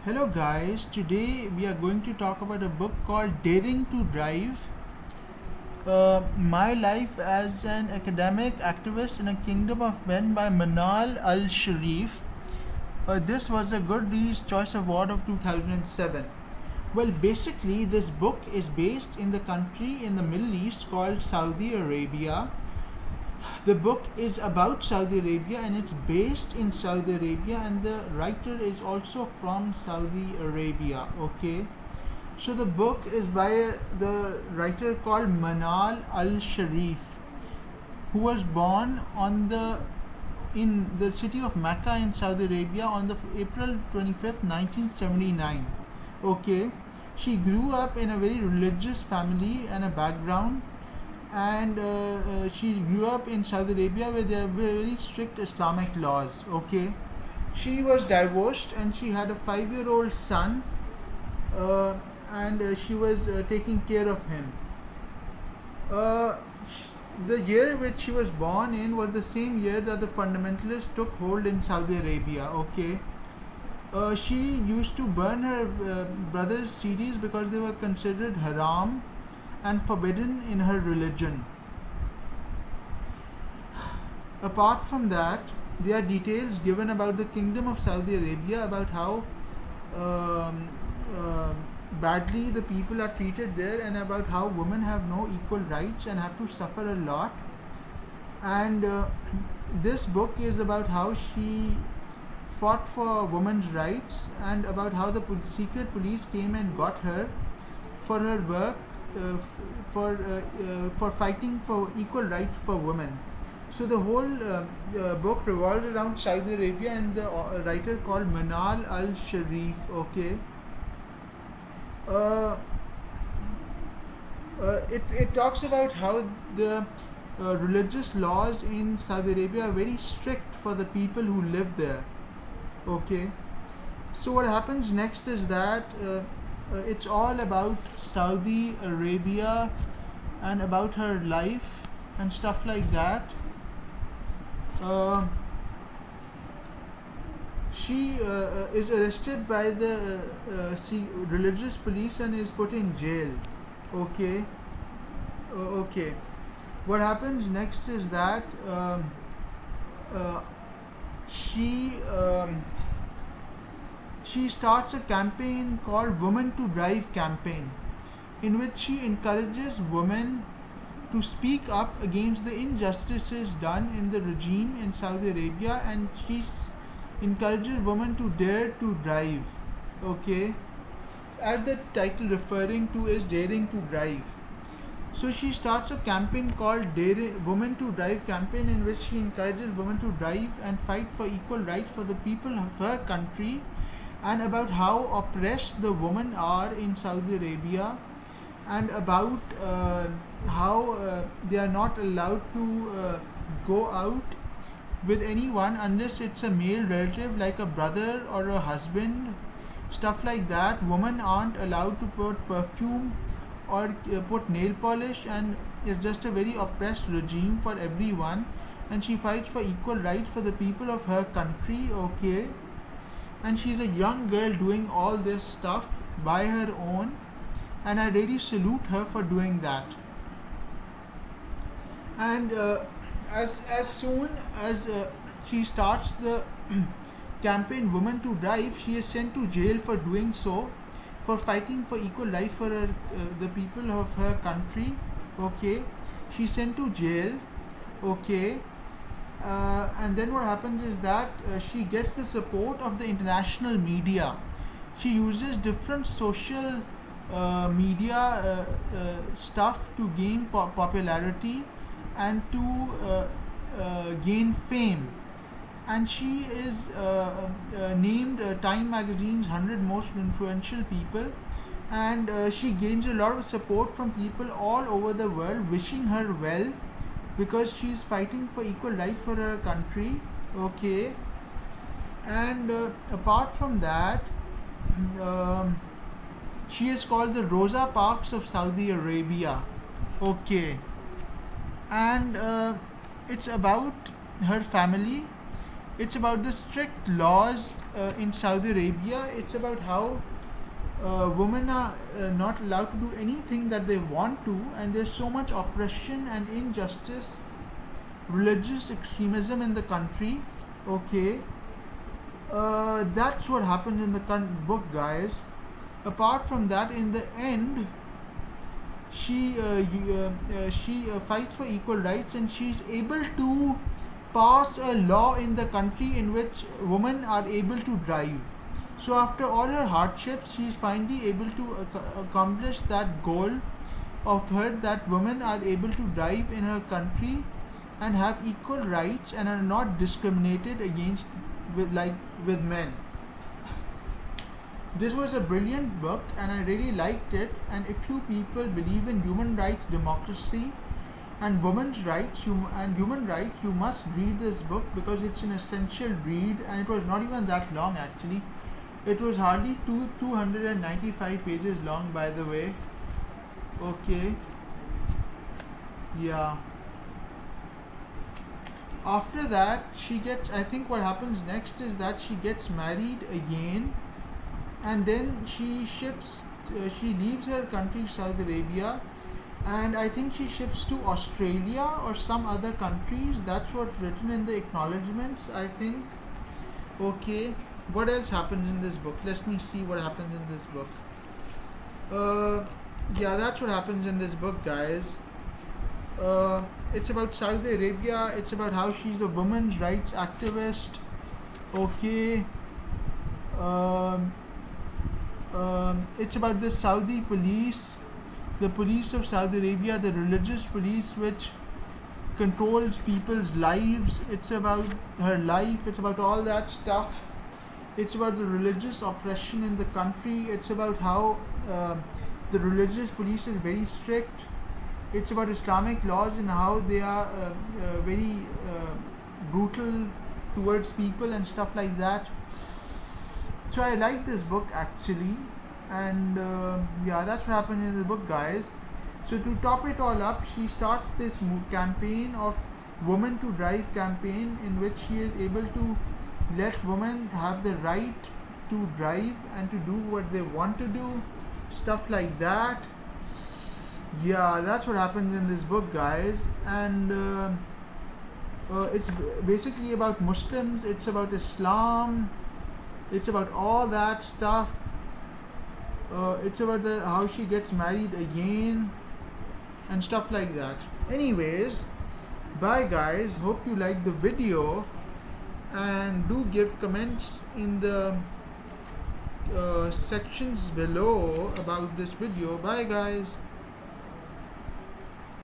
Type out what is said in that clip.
Hello guys, today we are going to talk about a book called Daring to Drive. My Life as an Academic Activist in a Kingdom of Men by Manal Al-Sharif. This was a Goodreads Choice Award of 2007. Well, basically, this book is based in the country in the Middle East called Saudi Arabia. The book is about Saudi Arabia and it's based in Saudi Arabia, and the writer is also from Saudi Arabia. Okay, so the book is by the writer called Manal Al-Sharif, who was born in the city of Mecca in Saudi Arabia on the April 25th, 1979. Okay, she grew up in a very religious family and a background, and she grew up in Saudi Arabia where there were very strict Islamic laws. Okay, she was divorced and she had a 5-year-old son, uh, and she was taking care of him. Uh, the year which she was born in was the same year that the fundamentalists took hold in Saudi Arabia. Okay, she used to burn her brother's CDs because they were considered haram and forbidden in her religion. Apart from that, there are details given about the Kingdom of Saudi Arabia, about how um, uh, badly the people are treated there, and about how women have no equal rights and have to suffer a lot. And this book is about how she fought for women's rights, and about how the secret police came and got her for her work, for fighting for equal rights for women. So the whole book revolves around Saudi Arabia and the writer called Manal Al-Sharif. Okay, uh, it talks about how the religious laws in Saudi Arabia are very strict for the people who live there. Okay, so what happens next is that it's all about Saudi Arabia and about her life and stuff like that. Uh, she is arrested by the religious police and is put in jail. Okay, okay. What happens next is that uh, she she starts a campaign called Women to Drive campaign, in which she encourages women to speak up against the injustices done in the regime in Saudi Arabia, and she encourages women to dare to drive. Okay, as the title referring to is Daring to Drive. So she starts a campaign called Women to Drive campaign, in which she encourages women to drive and fight for equal rights for the people of her country, and about how oppressed the women are in Saudi Arabia, and about how they are not allowed to go out with anyone unless it's a male relative like a brother or a husband, stuff like that. Women aren't allowed to put perfume or put nail polish, and it's just a very oppressed regime for everyone, and she fights for equal rights for the people of her country. Okay, and she's a young girl doing all this stuff by her own, and I really salute her for doing that. And as soon as she starts the campaign Women to Drive, she is sent to jail for doing so, for fighting for equal rights for her, the people of her country. Okay, she's sent to jail. Okay, and then what happens is that she gets the support of the international media. She uses different social media stuff to gain popularity and to gain fame. And she is named Time Magazine's 100 most influential people, and she gains a lot of support from people all over the world wishing her well, because she's fighting for equal rights for her country. Okay, and apart from that, um, she is called the Rosa Parks of Saudi Arabia. Okay, and it's about her family, It's about the strict laws in Saudi Arabia. It's about how women are not allowed to do anything that they want to, and there's so much oppression and injustice, religious extremism in the country. Okay, that's what happens in the book, guys. Apart from that, in the end, she fights for equal rights, and she's able to pass a law in the country in which women are able to drive. So after all her hardships, she is finally able to accomplish that goal of her, that women are able to drive in her country and have equal rights and are not discriminated against with men. This was a brilliant book and I really liked it, and if you people believe in human rights, democracy and women's rights and human rights, you must read this book because it's an essential read, and it was not even that long actually. It was hardly 295 pages long, by the way. Okay. Yeah. After that, I think what happens next is that she gets married again, and then she leaves her country, Saudi Arabia, and I think she shifts to Australia or some other countries. That's what's written in the acknowledgements, I think. Okay, what else happens in this book? Let me see what happens in this book. Yeah, that's what happens in this book, guys. It's about Saudi Arabia. It's about how she's a women's rights activist. Okay. It's about the Saudi police, the police of Saudi Arabia, the religious police which controls people's lives. It's about her life. It's about all that stuff. It's about the religious oppression in the country. It's about how the religious police is very strict. It's about Islamic laws and how they are very brutal towards people and stuff like that. So I like this book actually, and yeah, that's what happened in the book, guys. So to top it all up, she starts this campaign of Women to Drive campaign, in which she is able to let women have the right to drive and to do what they want to do, stuff like that. Yeah, that's what happens in this book, guys. And it's basically about Muslims, it's about Islam, it's about all that stuff. It's about how she gets married again and stuff like that. Anyways, bye guys, hope you liked the video, and do give comments in the sections below about this video. Bye guys.